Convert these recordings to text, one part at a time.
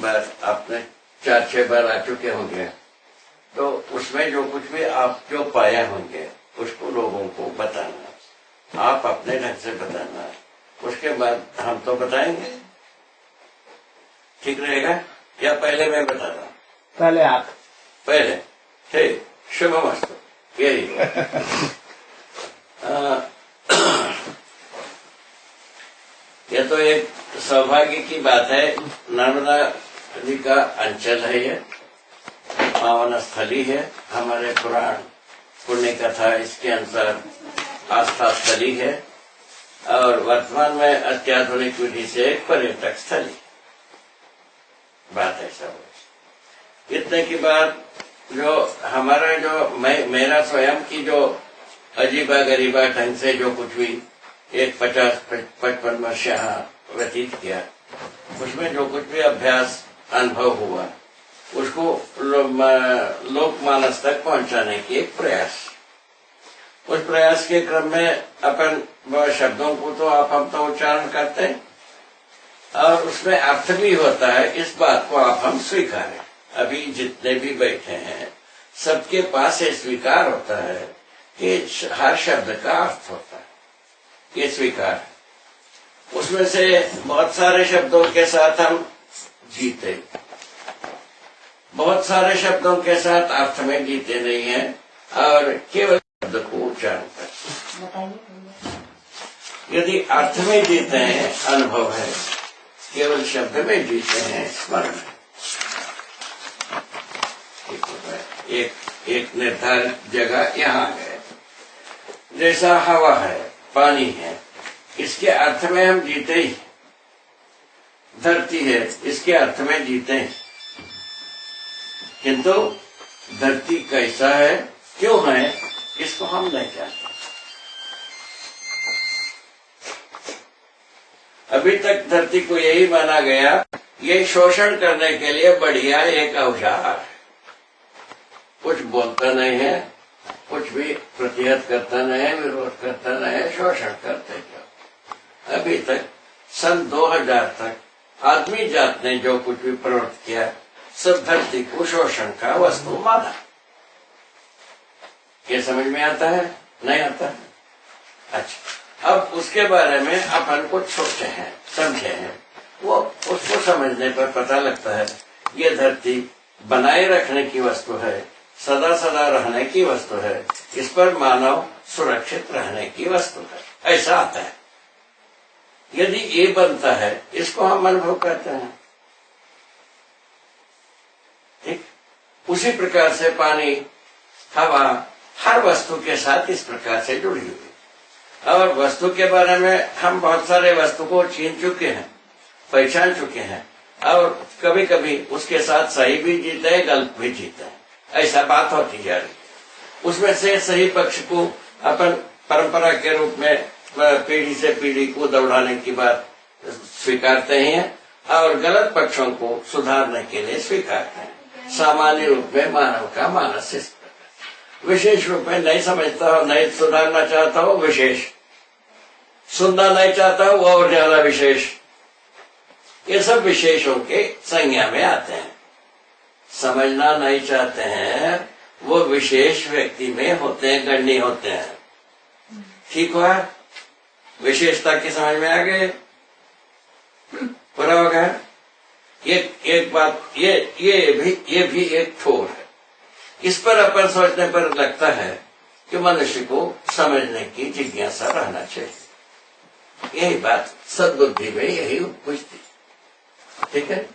बार आपने 4-6 बार आ चुके होंगे, तो उसमें जो कुछ भी आप जो पाए होंगे उसको लोगों को बताना, आप अपने ढंग से बताना, उसके बाद हम तो बताएंगे। ठीक रहेगा या पहले मैं बताता हूँ? पहले आप। पहले ठीक, शुभमस्तु। यही ये तो एक सौभाग्य की बात है। नर्मदा नदी का अंचल है, ये पावन स्थली है, हमारे पुराण पुण्य कथा इसके अनुसार आस्था स्थली है और वर्तमान में अत्याधुनिक विधि से एक पर्यटक स्थली। बात ऐसा हो इतने की बात जो हमारा जो मेरा स्वयं की जो अजीबा गरीबा ढंग से जो कुछ भी एक 50-55 वर्ष यहाँ व्यतीत किया, उसमें जो कुछ भी अभ्यास अनुभव हुआ उसको लोकमानस तक पहुंचाने की एक प्रयास। उस प्रयास के क्रम में अपन शब्दों को तो हम तो उच्चारण करते हैं और उसमें अर्थ भी होता है, इस बात को आप हम स्वीकारें। अभी जितने भी बैठे हैं सबके पास ये स्वीकार होता है कि हर शब्द का अर्थ होता है, ये स्वीकार। उसमें से बहुत सारे शब्दों के साथ हम जीते, बहुत सारे शब्दों के साथ अर्थ में जीते नहीं हैं और केवल शब्द को उच्चारण करते। यदि अर्थ में जीते हैं अनुभव है, केवल शब्द में जीते हैं स्मरण है। एक निर्धारित जगह यहाँ है, जैसा हवा है, पानी है, इसके अर्थ में हम जीते ही। धरती है, इसके अर्थ में जीते हैं, किंतु धरती कैसा है, क्यों है, इसको हम नहीं जानते। अभी तक धरती को यही माना गया, ये शोषण करने के लिए बढ़िया एक औजार है। कुछ बोलता नहीं है, कुछ भी प्रतिहत करता नहीं है, विरोध करता नहीं है, शोषण करते जाओ। अभी तक सन 2000 तक आदमी जात ने जो कुछ भी प्रवृत्त किया, सब धरती को शोषण का वस्तु माना। ये समझ में आता है? नहीं आता है? अच्छा, अब उसके बारे में अपन कुछ सोचे हैं, समझे हैं, वो उसको समझने पर पता लगता है ये धरती बनाए रखने की वस्तु है, सदा सदा रहने की वस्तु है, इस पर मानव सुरक्षित रहने की वस्तु है, ऐसा आता है। यदि ये बनता है, इसको हम अनुभव करते हैं। ठीक, उसी प्रकार से पानी, हवा, हर वस्तु के साथ इस प्रकार से जुड़ी हुई। और वस्तु के बारे में हम बहुत सारे वस्तु को छीन चुके हैं, पहचान चुके हैं और कभी कभी उसके साथ सही भी जीते हैं, गलत भी जीते हैं, ऐसा बात होती जा रही। उसमें से सही पक्ष को अपन परंपरा के रूप में पीढ़ी से पीढ़ी को दौड़ाने की बात स्वीकारते हैं और गलत पक्षों को सुधारने के लिए स्वीकारते हैं। सामान्य रूप में मानव का मानस विशेष रूप में नहीं समझता हो, नहीं सुधारना चाहता हो, विशेष सुनना नहीं चाहता हो, और ज्यादा विशेष। ये सब विशेषों के संज्ञा में आते हैं। समझना नहीं चाहते हैं, वो विशेष व्यक्ति में होते हैं, गण्य होते हैं। ठीक हुआ? विशेषता की समझ में आ गए? पूरा हो गया? एक बात, ये भी एक ठोर है। इस पर अपन सोचने पर लगता है कि मनुष्य को समझने की जिज्ञासा रहना चाहिए। यही बात सद्बुद्धि में यही उपजती। ठीक है,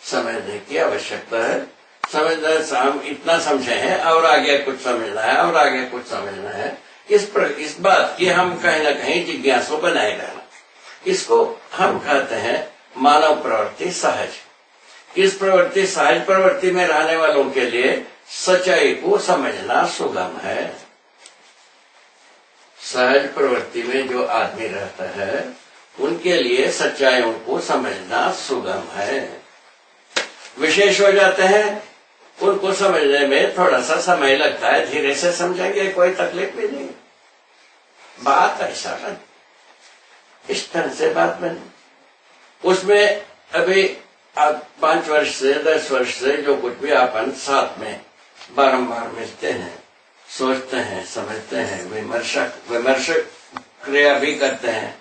समझने की आवश्यकता है। समझना, हम इतना समझे हैं और आगे कुछ समझना है और आगे कुछ समझना है। इस बात की हम कहीं न कहीं जिज्ञासु बनाए रहना, इसको हम कहते हैं मानव प्रवृत्ति सहज। इस प्रवृत्ति, सहज प्रवृत्ति में रहने वालों के लिए सच्चाई को समझना सुगम है। सहज प्रवृत्ति में जो आदमी रहता है उनके लिए सच्चाइयों को समझना सुगम है। विशेष हो जाते हैं, उनको समझने में थोड़ा सा समय लगता है, धीरे से समझेंगे, कोई तकलीफ भी नहीं। बात ऐसा बनी, इस तरह से बात बनी। उसमें अभी आज 5 वर्ष से 10 वर्ष से जो कुछ भी अपन साथ में बारंबार मिलते हैं, सोचते हैं, समझते हैं, विमर्श क्रिया भी करते हैं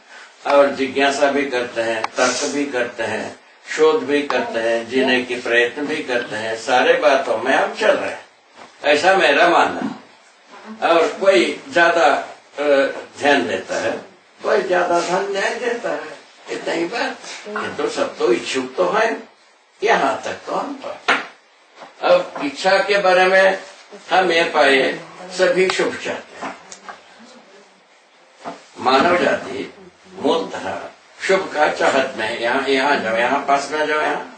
और जिज्ञासा भी करते हैं, तर्क भी करते हैं, शोध भी करते हैं, जीने की प्रयत्न भी करते हैं, सारे बातों में हम चल रहे हैं, ऐसा मेरा मानना। और कोई ज्यादा ध्यान देता है, कोई ज्यादा ध्यान नहीं देता है, इतना ही बात। ये तो सब तो इच्छुक तो है, यहाँ तक तो हम पाए। अब इच्छा के बारे में हम ये पाए सभी शुभ चाहते हैं। मानव जाति मूलतः शुभ का चाहत में यहाँ जाओ, यहाँ पास में जाओ, यहाँ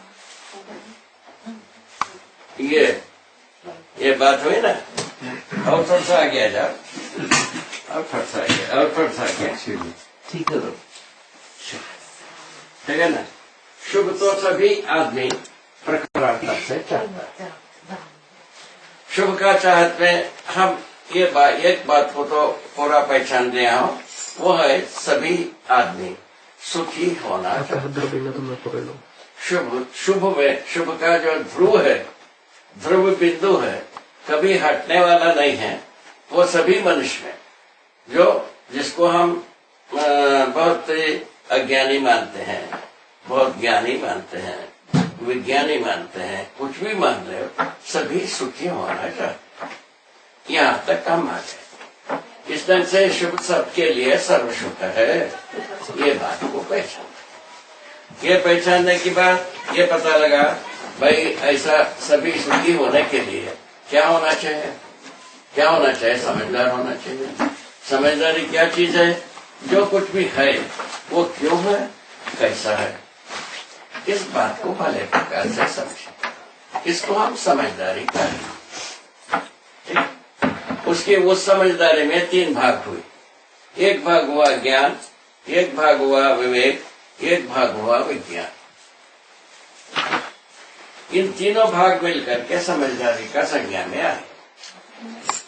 ये बात हुई ना। और थोड़ा सा आगे आ जाओ, और थोड़ा सा आगे, और थोड़ा सा आगे। ठीक है, ठीक है ना। शुभ तो सभी आदमी प्रकारांतर से चाहता है। शुभ का चाहत में हम एक बात को तो पूरा पहचान दिया हो, वो है सभी आदमी सुखी होना चाहिए। शुभ का जो ध्रुव है, ध्रुव बिंदु है, कभी हटने वाला नहीं है। वो सभी मनुष्य में जो जिसको हम बहुत अज्ञानी मानते हैं, बहुत ज्ञानी मानते हैं, विज्ञानी मानते हैं, कुछ भी मान रहे हो, सभी सुखी होना चाहिए। यहाँ तक हम आ गए। इस ढंग से शुभ सबके लिए सर्व शुभ है, ये बात को पहचान। ये पहचानने के बाद ये पता लगा भाई ऐसा सभी सुखी होने के लिए क्या होना चाहिए? क्या होना चाहिए? समझदार होना चाहिए। समझदारी क्या चीज है? जो कुछ भी है वो क्यों है, कैसा है, इस बात को भले प्रकार से समझे, इसको हम समझदारी करें। उसकी उस समझदारी में 3 भाग हुए। एक भाग हुआ ज्ञान, एक भाग हुआ विवेक, एक भाग हुआ विज्ञान। इन तीनों भाग मिलकर के समझदारी का संज्ञा में आए।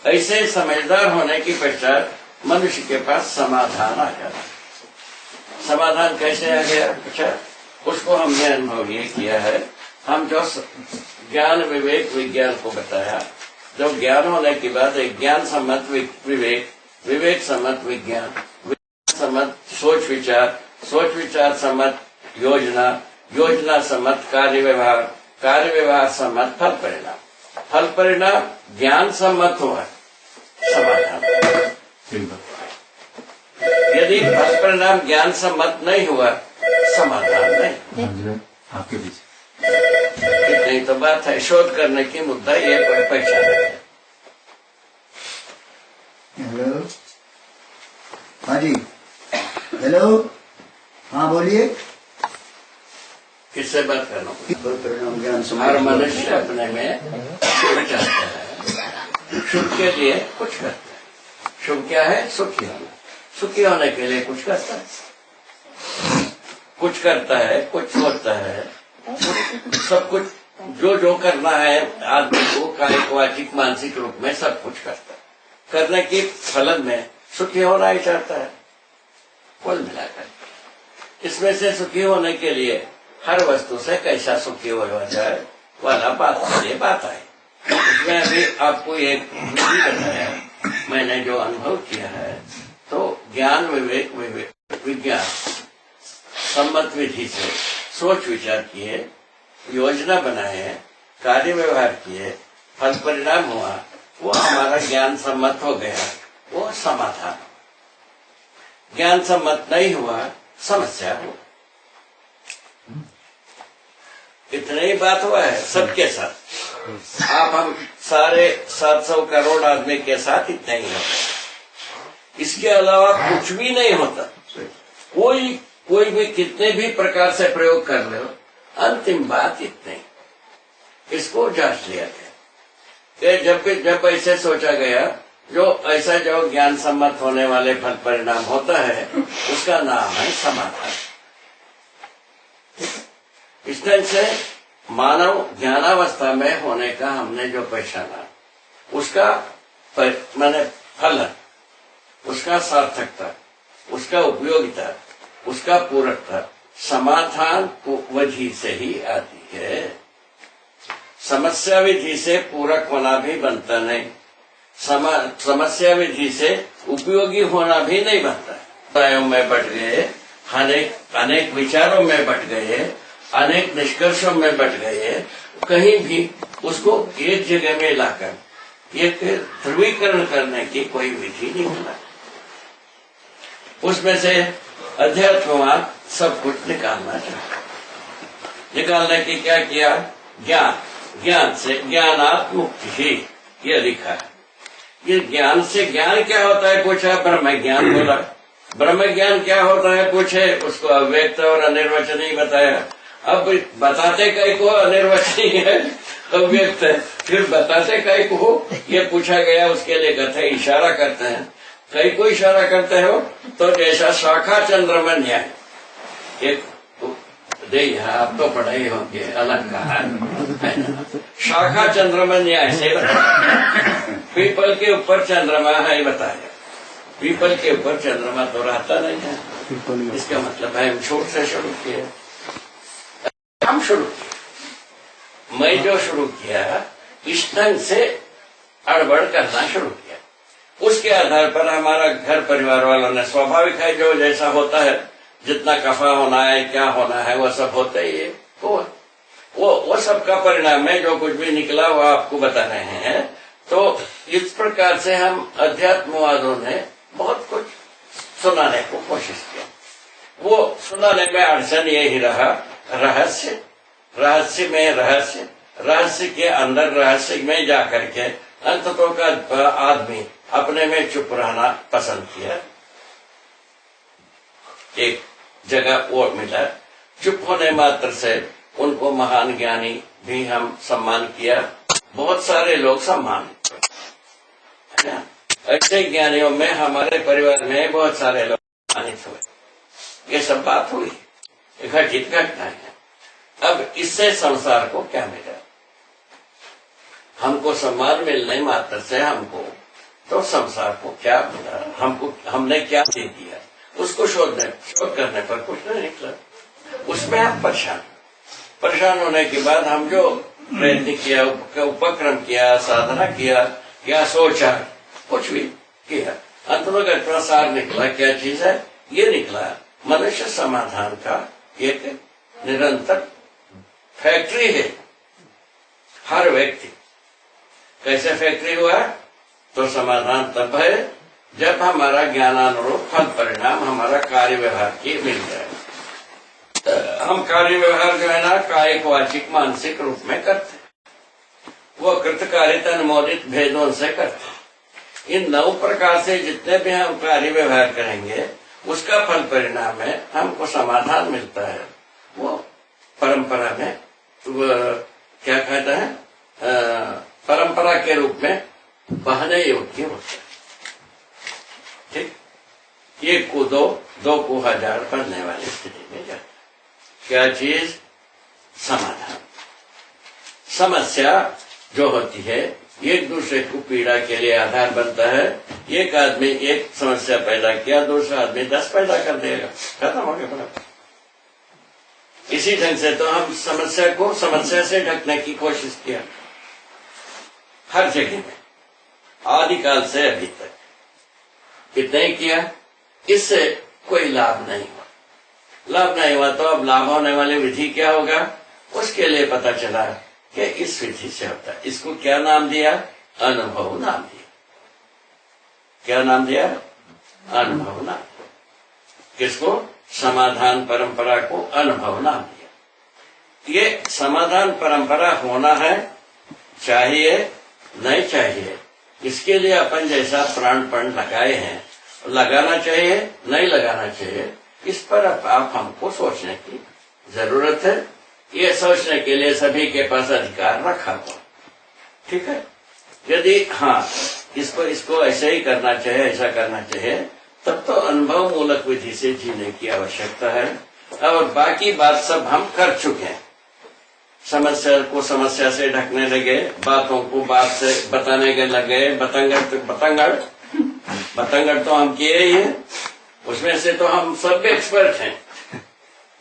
ऐसे समझदार होने की पश्चात मनुष्य के पास समाधान आ जाता। समाधान कैसे आ गया? अच्छा, उसको हमने अनुभव ये किया है। हम जो ज्ञान विवेक विज्ञान को बताया, जो ज्ञान होने के बाद एक ज्ञान सम्मत विवेक, विवेक सम्मत विज्ञान, विज्ञान सम्मत सोच विचार सम्मत योजना, योजना सम्मत कार्य व्यवहार सम्मत फल परिणाम ज्ञान सम्मत हुआ समाधान। यदि फल परिणाम ज्ञान सम्मत नहीं हुआ, समाधान नहीं। आपके पीछे नहीं तो बात है, शोध करने की मुद्दा ये पहचान है। हेलो, हाँ जी, हेलो, हाँ बोलिए। किससे बात करना? परिणाम ज्ञान हर मनुष्य अपने में शुभ चाहता है, शुभ के लिए कुछ करता है। शुभ क्या है? सुखी होना। सुखी होने के लिए कुछ करता है, कुछ सोचता है, सब कुछ जो करना है आदमी को कायिक वाचिक मानसिक रूप में सब कुछ करता है। करने के फलन में सुखी होना ही चाहता है। कुल मिलाकर इसमें से सुखी होने के लिए हर वस्तु से कैसा सुखी हो जाए वाला बात है। इसमें अभी आपको एक विधि बताया, मैंने जो अनुभव किया है, तो ज्ञान विवेक विज्ञान सम्मत विधि से सोच विचार किए, योजना बनाए, कार्य व्यवहार किए, फल परिणाम हुआ, वो हमारा ज्ञान सम्मत हो गया, वो समाधान। ज्ञान सम्मत नहीं हुआ, समस्या हुआ। इतना ही बात हुआ है सबके साथ। आप हम सारे 700 करोड़ आदमी के साथ इतना ही होता। इसके अलावा कुछ भी नहीं होता। कोई भी कितने भी प्रकार से प्रयोग कर लो, अंतिम बात इतनी। इसको जांच लिया गया कि जब ऐसे सोचा गया, जो ऐसा जो ज्ञान सम्मत होने वाले फल परिणाम होता है, उसका नाम है समाधान। इस तरह से मानव ज्ञानावस्था में होने का हमने जो पहचाना, उसका माने फल, उसका सार्थकता, उसका उपयोगिता, उसका पूरकता समाधान विधि से ही आती है। समस्या विधि से पूरक होना भी बनता नहीं, समस्या विधि से उपयोगी होना भी नहीं बनता। प्रायों में बट गए, अनेक विचारों में बट गए, अनेक निष्कर्षों में बट गए, कहीं भी उसको एक जगह में लाकर एक ध्रुवीकरण करने की कोई विधि नहीं मिला। उसमें से अध्यात्मवाद सब कुछ निकालना चाहता, निकालने की क्या किया? ज्ञान से ज्ञानात् मुक्ति ही, ये लिखा है। ये ज्ञान से ज्ञान क्या होता है पूछा, ब्रह्म ज्ञान बोला। ब्रह्म ज्ञान क्या होता है पूछे, उसको अव्यक्त और अनिर्वचनीय बताया। अब बताते कई को अनिर्वचनीय है, अव्यक्त है, फिर बताते कई को ये पूछा गया, उसके लिए कहते इशारा करते हैं। कई को इशारा करते हो तो जैसा शाखा चंद्रमा न्याय, एक आप तो पढ़े होंगे अलंकार, शाखा चंद्रमा न्याय से बताया। पीपल के ऊपर चंद्रमा है बताया, पीपल के ऊपर चंद्रमा तो रहता नहीं है। इसका मतलब है हम छोट से शुरू किए, हम शुरू किए, मैं जो शुरू किया इस ढंग से अड़बड़ करना शुरू किया। उसके आधार पर हमारा घर परिवार वालों ने, स्वाभाविक है जो जैसा होता है, जितना कफा होना है क्या होना है वो सब होता ही है, वो सब का परिणाम है। जो कुछ भी निकला वो आपको बता रहे हैं। तो इस प्रकार से हम अध्यात्मवादों ने बहुत कुछ सुनाने को कोशिश किया। वो सुनाने में अड़चन यही रहा, रहस्य में रहस्य के अंदर रहस्य में जाकर के अंततों का आदमी अपने में चुप रहना पसंद किया। एक जगह वो मिला, चुप होने मात्र से उनको महान ज्ञानी भी हम सम्मान किया, बहुत सारे लोग सम्मान, है ना। ऐसे ज्ञानियों में हमारे परिवार में बहुत सारे लोग सम्मानित हुए। ये सब बात हुई, घटित घटना है। अब इससे संसार को क्या मिला? हमको सम्मान मिलने मात्र से हमको तो संसार को क्या मिला? हमने क्या दे दिया? उसको शोध करने पर कुछ नहीं निकला। उसमें हम परेशान होने के बाद हम जो प्रयत्न किया, उपक्रम किया, साधना किया या सोचा, कुछ भी किया, अंत में घटना सार निकला। क्या चीज है? ये निकला मनुष्य समाधान का एक निरंतर फैक्ट्री है। हर व्यक्ति कैसे फैक्ट्री हुआ? तो समाधान तब है जब हमारा ज्ञानानुरूप फल परिणाम हमारा कार्य व्यवहार की मिल जाए। हम कार्य व्यवहार जो है ना कायिक वाचिक मानसिक रूप में करते, वो कृतकारिता अनुमोदित भेदों से करते। इन 9 प्रकार से जितने भी हम कार्य व्यवहार करेंगे उसका फल परिणाम में हमको समाधान मिलता है। वो परंपरा में क्या कहता है, परंपरा के रूप में बहने योग्य होता है। ठीक, 1 को 2, 2 को 1000 पढ़ने वाली स्थिति में जाता। क्या चीज? समाधान। समस्या जो होती है एक दूसरे को पीड़ा के लिए आधार बनता है। एक आदमी एक समस्या पैदा किया, दूसरा आदमी 10 पैदा कर देगा, खत्म हो गया बड़ा। इसी ढंग से तो हम समस्या को समस्या से ढकने की कोशिश किया हर जगह में, आदिकाल से अभी तक इतना ही किया। इससे कोई लाभ नहीं हुआ। तो अब लाभ होने वाली विधि क्या होगा? उसके लिए पता चला कि इस विधि से होता है। इसको क्या नाम दिया? अनुभव नाम दिया। क्या नाम दिया? अनुभव नाम। किसको? समाधान परंपरा को अनुभव नाम दिया। ये समाधान परंपरा होना है, चाहिए नहीं चाहिए, इसके लिए अपन जैसा प्राणपण लगाए हैं, लगाना चाहिए नहीं लगाना चाहिए, इस पर आप हमको सोचने की जरूरत है। ये सोचने के लिए सभी के पास अधिकार रखा हुआ, ठीक है। यदि हाँ इसको ऐसे ही करना चाहिए, ऐसा करना चाहिए, तब तो अनुभव मूलक विधि से जीने की आवश्यकता है। और बाकी बात सब हम कर चुके हैं। समस्या को समस्या से ढकने लगे, बातों को बात से बताने के लगे, बतंगड़ तो हम किए ही हैं, उसमें से तो हम सब एक्सपर्ट हैं,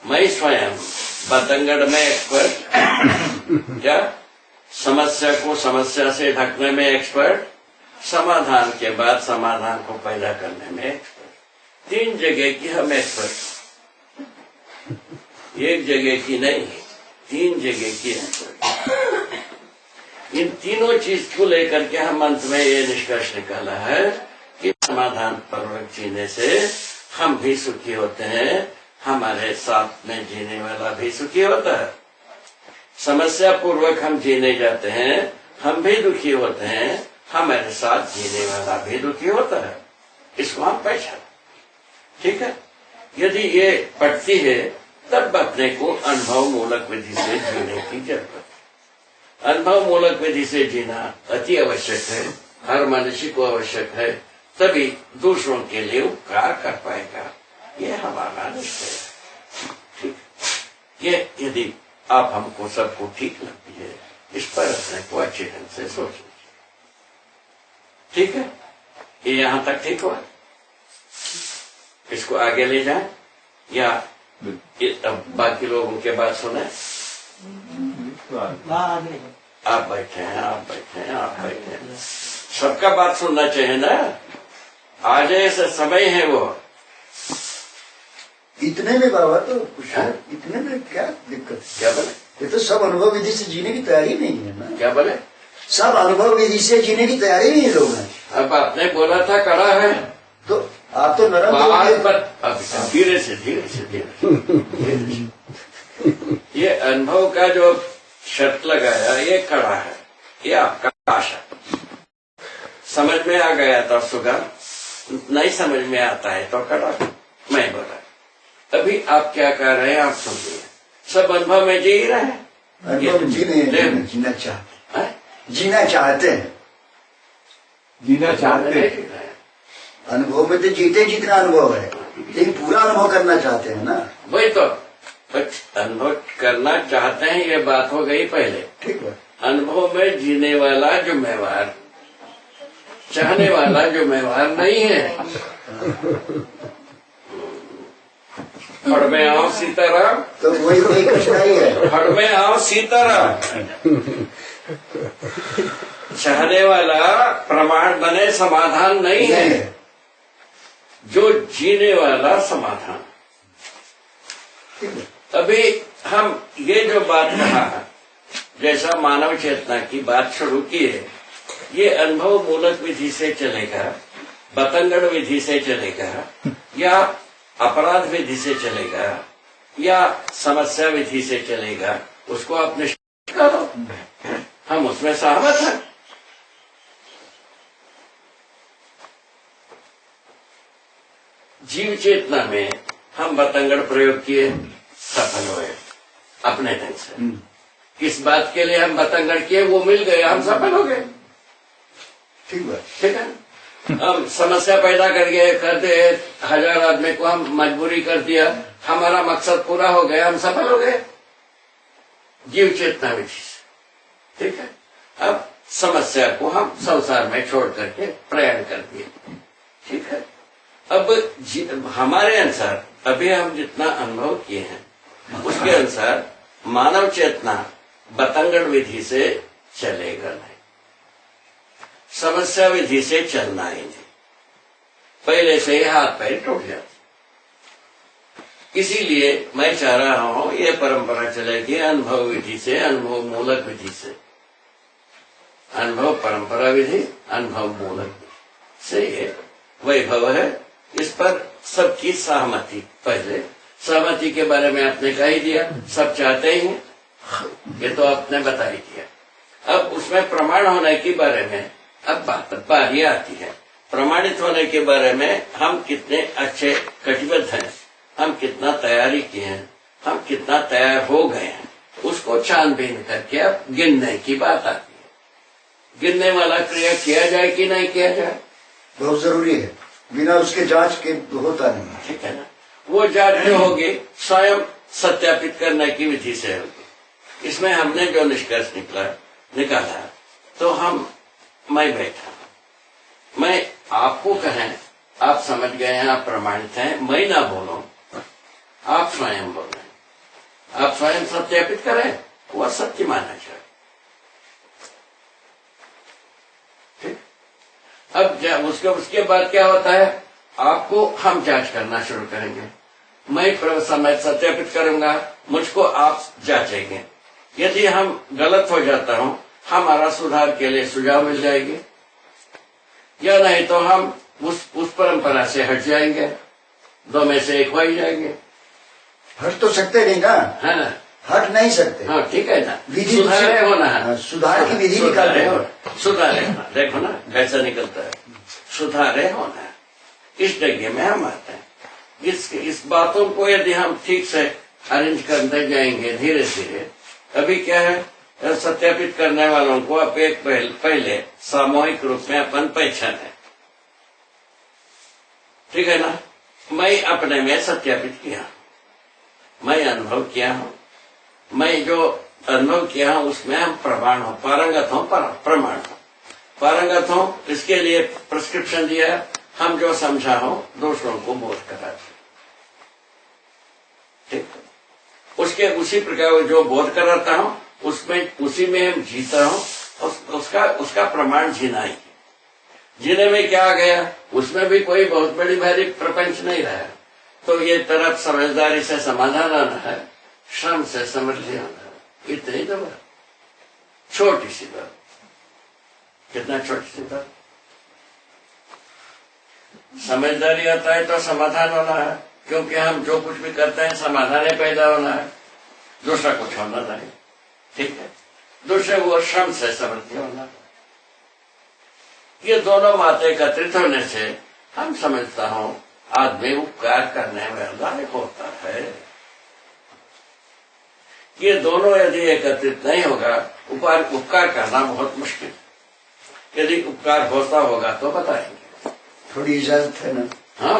मैं स्वयं बतंगड़ में एक्सपर्ट, क्या समस्या को समस्या से ढकने में एक्सपर्ट, समाधान के बाद समाधान को पैदा करने में एक्सपर्ट। 3 जगह की हम एक्सपर्ट, 1 जगह की नहीं, 3 जगह की एक्सपर्ट। इन तीनों चीज को लेकर के हम अंत में ये निष्कर्ष निकाला है कि समाधान पूर्वक जीने से हम भी सुखी होते हैं, हमारे साथ में जीने वाला भी सुखी होता है। समस्या पूर्वक हम जीने जाते हैं, हम भी दुखी होते हैं, हमारे साथ जीने वाला भी दुखी होता है। इसको हम पहचान, ठीक है। यदि ये पटती है तब अपने को अनुभव मूलक विधि से जीने की जरूरत है। अनुभव मूलक विधि से जीना अति आवश्यक है, हर मनुष्य को आवश्यक है, तभी दूसरों के लिए उपकार कर पाएगा। ये हमारा निश्चय है, ठीक। ये यदि आप हमको सबको ठीक लगती है, इस पर अपने को अच्छे ढंग से सोच लीजिए, ठीक है। ये यहां तक ठीक हुआ, इसको आगे ले जाएं या अब बाकी लोगों के बात सुने? आप बैठे हैं, आप बैठे हैं, आप बैठे हैं, सबका बात सुनना चाहिए ना। आज ऐसा समय है वो। इतने में बाबा तो कुछ है, इतने में क्या दिक्कत? क्या बोले? ये तो सब अनुभव विधि से जीने की तैयारी नहीं है ना। क्या बोले? सब अनुभव विधि से जीने की तैयारी नहीं है लोग। अब आपने बोला था कड़ा है, तो आप तो नरम धीरे से धीरे से धीरे से ये अनुभव का जो शर्त लगाया ये कड़ा है, ये आपका आशा। समझ में आ गया तो सुगम, नहीं समझ में आता है तो कड़ा। मैं बोला अभी आप क्या कर रहे हैं, आप सुनिए। सब अनुभव में जी रहे हैं, अनुभव जीना चाहते हैं, जीना चाहते हैं, जीना चाहते हैं। अनुभव में तो जीते जितना अनुभव है, लेकिन पूरा अनुभव करना चाहते हैं ना। वही तो अनुभव करना चाहते हैं, ये बात हो गई पहले, ठीक है। अनुभव में जीने वाला जुम्मेवार, चाहने वाला जुम्मेवार नहीं है। फड़ में आओ सीताराम, तो वही कठिनाई है। फड़ में आओ सीताराम। चाहने वाला प्रमाण बने समाधान नहीं है, जो जीने वाला समाधान। अभी हम ये जो बात कहा, जैसा मानव चेतना की बात शुरू की है, ये अनुभव मूलक विधि से चलेगा, बतंगड़ विधि से चलेगा, या अपराध विधि से चलेगा, या समस्या विधि से चलेगा, उसको आप निश्चित करो। हम उसमें सहमत हैं। जीव चेतना में हम बतंगड़ प्रयोग किए, सफल हुए अपने ढंग से। किस बात के लिए हम बतंगड़ किए वो मिल गए, हम सफल हो गए, ठीक है, ठीक है। हम समस्या पैदा कर दे 1000 आदमी को हम मजबूरी कर दिया, हमारा मकसद पूरा हो गया, हम सफल हो गए जीव चेतना विधि से, ठीक है। अब समस्या को हम संसार में छोड़ करके प्रयाण कर दिए, ठीक है। अब हमारे अनुसार अभी हम जितना अनुभव किए हैं उसके अनुसार मानव चेतना बतंगड़ विधि से चलेगा नहीं, समस्या विधि से चलना ही नहीं, पहले से ही हाथ पैर टूट जाते। इसीलिए मैं चाह रहा हूं ये परंपरा चलेगी अनुभव विधि से, अनुभव मूलक विधि से। अनुभव परंपरा विधि, अनुभव मूलक से ये वैभव है। इस पर सबकी सहमति, पहले सहमति के बारे में आपने कह ही दिया, सब चाहते ही हैं, ये तो आपने बता ही दिया। अब उसमें प्रमाण होने के बारे में अब बारी आती है। प्रमाणित होने के बारे में हम कितने अच्छे कटिबद्ध हैं, हम कितना तैयारी किए हैं, हम कितना तैयार हो गए हैं, उसको छानबीन करके अब गिनने की बात आती है। गिनने वाला क्रिया किया जाए कि नहीं किया जाए, बहुत जरूरी है, बिना उसके जांच के होता नहीं, ठीक है ना। वो जांच जो होगी स्वयं सत्यापित करने की विधि से होगी। इसमें हमने जो निष्कर्ष निकाला तो मैं बैठा, मैं आपको कहें, आप समझ गए हैं, आप प्रमाणित हैं, मैं ना बोलूं, आप स्वयं बोलें, आप स्वयं सत्यापित करें, वह सत्य माना जाए। ठीक। अब उसके बाद क्या होता है, आपको हम जांच करना शुरू करेंगे। मैं समय सत्यापित करूंगा, मुझको आप जांचेंगे। यदि हम गलत हो जाता हूं, हमारा सुधार के लिए सुझाव मिल जाएंगे, या नहीं तो हम उस परंपरा से हट जाएंगे। दो में से एक हो ही जाएंगे। हट तो सकते नहीं ना। हाँ, हट नहीं सकते। हाँ ठीक है ना, विधि सुधारे होना है। सुधार की विधि निकालते हो। सुधारे होना, देखो ना कैसा निकलता है, सुधारे होना। इस जगह में हम आते हैं। इस बातों को यदि हम ठीक से अरेंज करते जाएंगे धीरे धीरे, अभी क्या है, सत्यापित करने वालों को आप एक पहले सामूहिक रूप में अपन पहचाने। ठीक है ना, मैं अपने में सत्यापित किया, मैं अनुभव किया हूं, मैं जो अनुभव किया हूं उसमें हम प्रमाण हो, पारंगत हो, प्रमाण हो, पारंगत हो। इसके लिए प्रिस्क्रिप्शन दिया, हम जो समझा हो दूसरों को बोध कराते। ठीक, उसके उसी प्रकार जो बोध कराता हूं उसमें उसी में हम जीता हूं, उसका प्रमाण जीना ही। जीने में क्या आ गया, उसमें भी कोई बहुत बड़ी भारी प्रपंच नहीं रहा। तो ये तरफ समझदारी से समाधान आना है, श्रम से समृद्धि आना है। इतनी तो बात, छोटी सी बात। कितना छोटी सी बात। समझदारी आता है तो समाधान होना है, क्योंकि हम जो कुछ भी करते हैं समाधान पैदा होना है, दूसरा कुछ होना नहीं। ठीक है, दूसरे वो श्रम से समृद्धि होना है। ये दोनों बातें एकत्रित होने से हम समझता हूं आदमी उपकार करने वाला होता है। ये दोनों यदि एकत्रित नहीं होगा, उपकार करना बहुत मुश्किल। यदि उपकार होता होगा तो बताएंगे। थोड़ी इजाजत है ना। हाँ,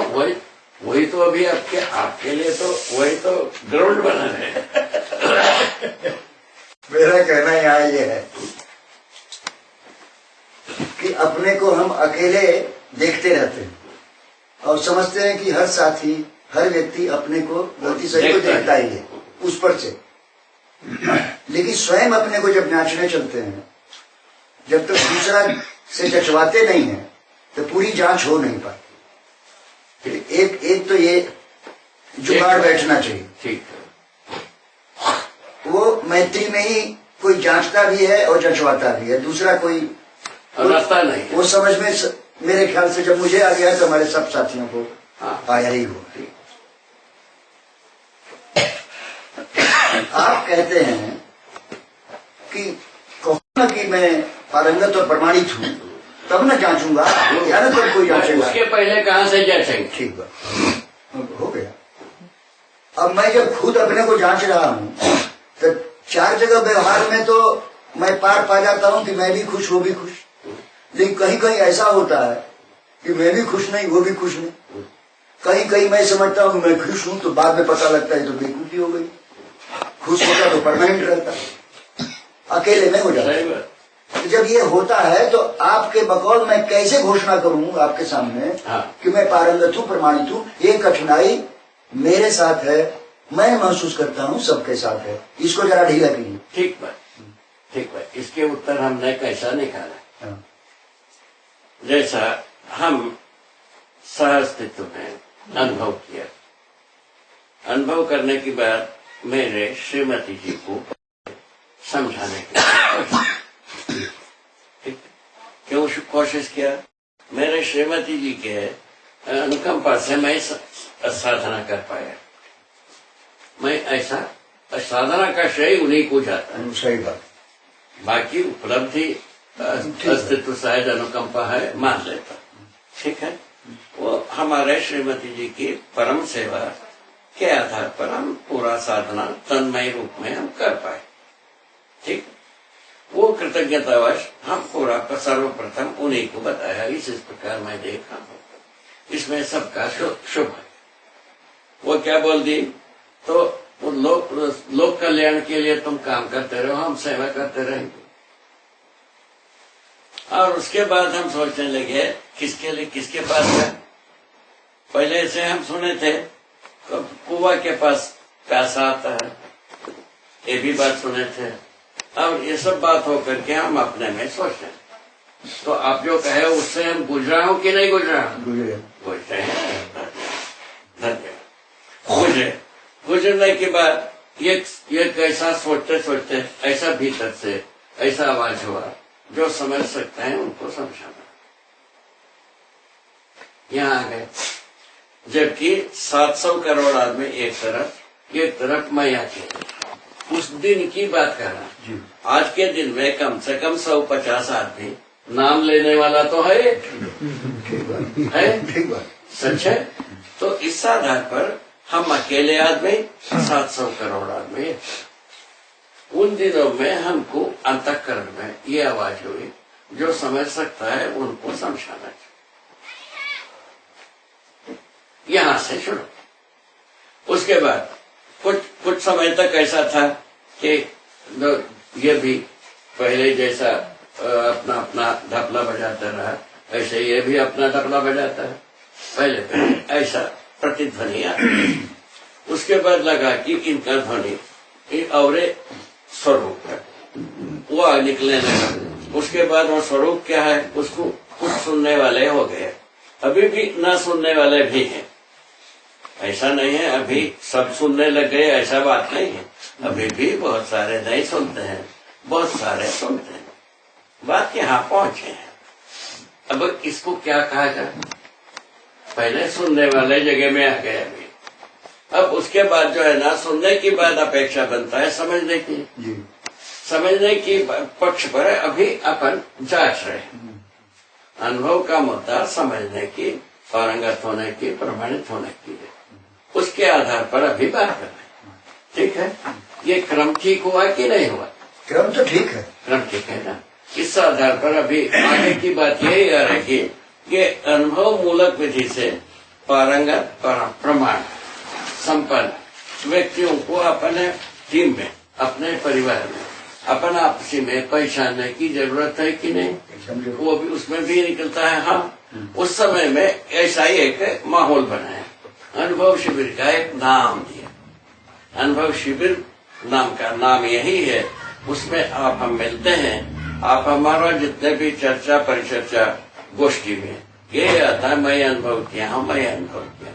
वही तो अभी आपके लिए तो वही तो ग्राउंड बना है। मेरा कहना यहाँ ये है कि अपने को हम अकेले देखते रहते हैं और समझते हैं कि हर साथी, हर व्यक्ति अपने को बहुत ही सही को देखता ही है उस पर से। लेकिन स्वयं अपने को जब जांचने चलते हैं, जब तक दूसरा से जचवाते नहीं है तो पूरी जांच हो नहीं पाती। एक तो ये जुगाड़ बैठना चाहिए। ठीक, वो मैत्री में ही कोई जांचता भी है और जचवाता भी है, दूसरा कोई रास्ता नहीं। वो समझ में मेरे ख्याल से जब मुझे आ गया तो हमारे सब साथियों को आया ही होगा। आप कहते हैं कि कहो ना कि मैं पारंगत और प्रमाणित हूँ, तब ना जांचूंगा, या ना तब कोई जांचेगा। उसके पहले कहाँ से जांचेंगे? ठीक है, हो गया। अब मैं जब खुद अपने को जांच रहा हूँ तो चार जगह व्यवहार में तो मैं पार पा जाता हूँ कि मैं भी खुश, वो भी खुश। लेकिन कहीं कहीं ऐसा होता है कि मैं भी खुश नहीं, वो भी खुश नहीं। कहीं कहीं मैं समझता हूँ मैं खुश हूँ, तो बाद में पता लगता है तो बेवकूफी हो गई। खुश होता तो परमानेंट रहता, अकेले में हो जाता। तो जब ये होता है तो आपके बकौल मैं कैसे घोषणा करूँ आपके सामने कि मैं पारंगत हूँ, प्रमाणित हूँ। ये कठिनाई मेरे साथ है, मैं महसूस करता हूँ सबके साथ है। इसको जरा ढीला कीजिए। ठीक बात, ठीक बात। इसके उत्तर हमने कैसा निकाला, जैसा हम सहअस्तित्व में अनुभव किया। अनुभव करने के बाद मेरे श्रीमती जी को समझाने की क्यों कोशिश किया। मेरे श्रीमती जी के अनुकंपा से मैं साधना कर पाया। मैं ऐसा साधना का श्रेय उन्हीं को जाता है। सही बात। बाकी उपलब्धि अस्तित्व सहज अनुकंपा है, मान लेता। ठीक है, वो हमारे श्रीमती जी की परम सेवा के आधार पर हम पूरा साधना तन्मय रूप में हम कर पाए। ठीक, वो कृतज्ञतावश हम पूरा सर्वप्रथम उन्हीं को बताया। इस प्रकार मैं देखा हूँ, इसमें सबका शुभ है। वो क्या बोल दी, तो वो लोक कल्याण के लिए तुम काम करते रहो, हम सेवा करते रहेंगे। और उसके बाद हम सोचने लगे किसके लिए, किसके पास है। पहले से हम सुने थे कुआं के पास प्यासा आता है, ये भी बात सुने थे। अब ये सब बात होकर के हम अपने में सोचते हैं। तो आप जो कहे उससे हम गुजरा हूं कि नहीं गुजरा? गुजरे हैं। धन्यवाद। गुजरने के बाद ये कैसा सोचते सोचते ऐसा भीतर से ऐसा आवाज हुआ, जो समझ सकते हैं उनको समझाना। यहाँ आ गए, जबकि 700 करोड़ आदमी एक तरफ मैं अकेले। उस दिन की बात कर रहा। आज के दिन में कम से कम 150 आदमी नाम लेने वाला तो है। सच है। तो इस आधार पर हम अकेले आदमी, 700 करोड़ आदमी। उन दिनों में हमको अंतःकरण में ये आवाज हुई, जो समझ सकता है उनको समझाना चाहिए। यहां से शुरू। उसके बाद कुछ समय तक ऐसा था कि ये भी पहले जैसा अपना ढपला बजाता रहा, ऐसे ये भी अपना ढपला बजाता है। पहले ऐसा प्रतिध्वनि आती। उसके बाद लगा कि इनका ध्वनि और स्वरूप है, वो निकलने लगा। उसके बाद वो स्वरूप क्या है, उसको कुछ सुनने वाले हो गए। अभी भी ना सुनने वाले भी हैं, ऐसा नहीं है अभी सब सुनने लग गए, ऐसा बात नहीं है। अभी भी बहुत सारे नहीं सुनते हैं, बहुत सारे सुनते हैं। बात यहाँ पहुंचे हैं। अब इसको क्या कहा जाए? पहले सुनने वाले जगह में आ गए अभी। अब उसके बाद जो है ना, सुनने की बाद अपेक्षा बनता है समझने की। समझने की पक्ष पर अभी अपन जांच रहे। अनुभव का मुद्दा समझने की, पारंगत होने की, प्रमाणित होने की है। उसके आधार पर अभी बात कर रहे हैं। ठीक है, ये क्रम ठीक हुआ कि नहीं हुआ? क्रम तो ठीक है, क्रम ठीक है ना। इस आधार पर अभी आगे की बात यही आ रही कि अनुभव मूलक विधि से पारंगत प्रमाण संपन्न व्यक्तियों को अपने टीम में, अपने परिवार में, अपन आपसी में पहचानने की जरूरत है कि नहीं? वो भी उसमें भी निकलता है। हाँ, उस समय में ऐसा ही एक माहौल बना है। अनुभव शिविर का एक नाम दिया। अनुभव शिविर नाम का नाम यही है। उसमें आप हम मिलते हैं। आप हमारा जितने भी चर्चा परिचर्चा गोष्ठी में ये आता है, मैं अनुभव किया हूँ, मैं अनुभव किया।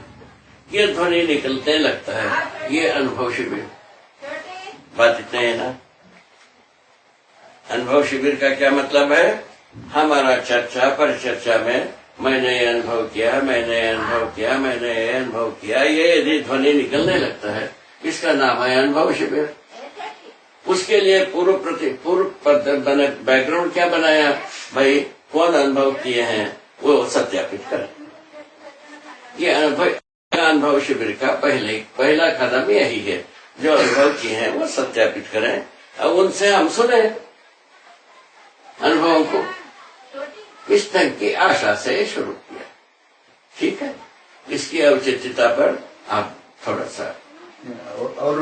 ये ध्वनि निकलते लगता है, ये अनुभव शिविर। बात इतने है ना। अनुभव शिविर का क्या मतलब है? हमारा चर्चा परिचर्चा में मैंने ये अनुभव किया, मैंने अनुभव किया, मैंने ये अनुभव किया, ये यदि ध्वनि निकलने लगता है, इसका नाम है अनुभव शिविर। उसके लिए पूर्व बने बैकग्राउंड क्या बनाया? भाई कौन अनुभव किए हैं वो सत्यापित करें। ये अनुभव शिविर का पहला कदम यही है। जो अनुभव किए हैं वो सत्यापित करें, अब उनसे हम सुने अनुभवों को। इस ढंग की आशा से शुरू किया। ठीक है, इसकी औचित्यता पर आप थोड़ा सा और